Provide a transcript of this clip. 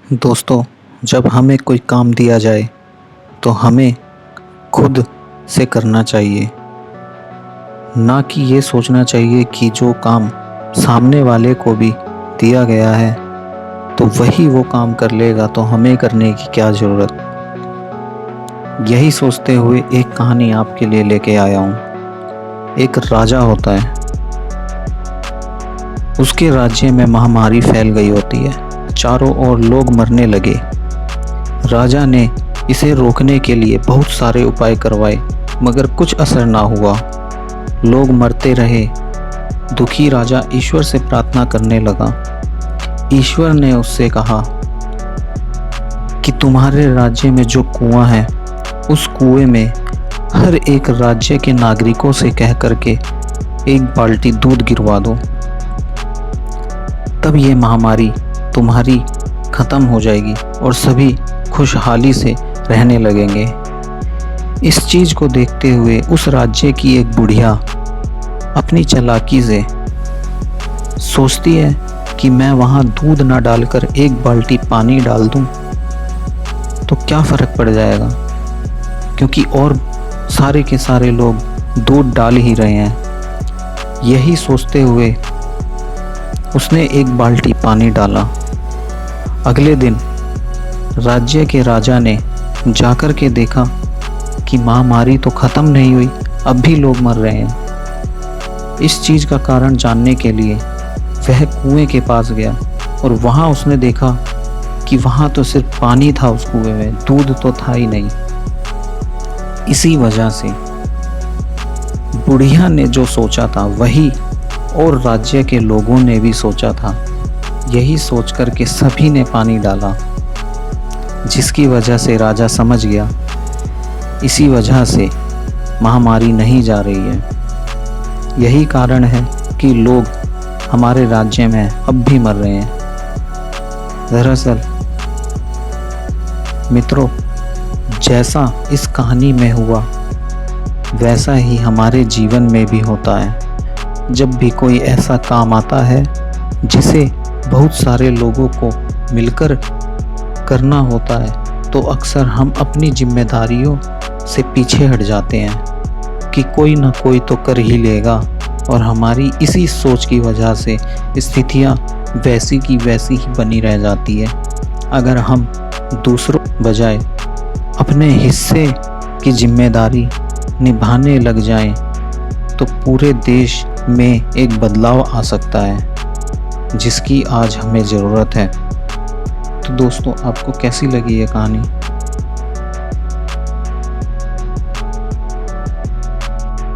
दोस्तों, जब हमें कोई काम दिया जाए तो हमें खुद से करना चाहिए, ना कि ये सोचना चाहिए कि जो काम सामने वाले को भी दिया गया है तो वही वो काम कर लेगा तो हमें करने की क्या ज़रूरत। यही सोचते हुए एक कहानी आपके लिए लेके आया हूँ। एक राजा होता है, उसके राज्य में महामारी फैल गई होती है, चारों ओर लोग मरने लगे। राजा ने इसे रोकने के लिए बहुत सारे उपाय करवाए मगर कुछ असर ना हुआ। लोग मरते रहे। दुखी राजा ईश्वर से प्रार्थना करने लगा। ईश्वर ने उससे कहा कि तुम्हारे राज्य में जो कुआं है उस कुएं में हर एक राज्य के नागरिकों से कह करके एक बाल्टी दूध गिरवा दो, तब ये महामारी तुम्हारी ख़त्म हो जाएगी और सभी खुशहाली से रहने लगेंगे। इस चीज़ को देखते हुए उस राज्य की एक बुढ़िया अपनी चालाकी से सोचती है कि मैं वहाँ दूध ना डालकर एक बाल्टी पानी डाल दूँ तो क्या फ़र्क पड़ जाएगा, क्योंकि और सारे के सारे लोग दूध डाल ही रहे हैं। यही सोचते हुए उसने एक बाल्टी पानी डाला। अगले दिन राज्य के राजा ने जाकर के देखा कि महामारी तो ख़त्म नहीं हुई, अब भी लोग मर रहे हैं। इस चीज़ का कारण जानने के लिए वह कुएं के पास गया और वहाँ उसने देखा कि वहाँ तो सिर्फ पानी था, उस कुएं में दूध तो था ही नहीं। इसी वजह से बुढ़िया ने जो सोचा था वही और राज्य के लोगों ने भी सोचा था। यही सोच कर के सभी ने पानी डाला, जिसकी वजह से राजा समझ गया इसी वजह से महामारी नहीं जा रही है। यही कारण है कि लोग हमारे राज्य में अब भी मर रहे हैं। दरअसल मित्रों, जैसा इस कहानी में हुआ वैसा ही हमारे जीवन में भी होता है। जब भी कोई ऐसा काम आता है जिसे बहुत सारे लोगों को मिलकर करना होता है तो अक्सर हम अपनी जिम्मेदारियों से पीछे हट जाते हैं कि कोई ना कोई तो कर ही लेगा, और हमारी इसी सोच की वजह से स्थितियां वैसी की वैसी ही बनी रह जाती है। अगर हम दूसरों बजाय अपने हिस्से की जिम्मेदारी निभाने लग जाएं तो पूरे देश में एक बदलाव आ सकता है जिसकी आज हमें ज़रूरत है। तो दोस्तों, आपको कैसी लगी ये कहानी?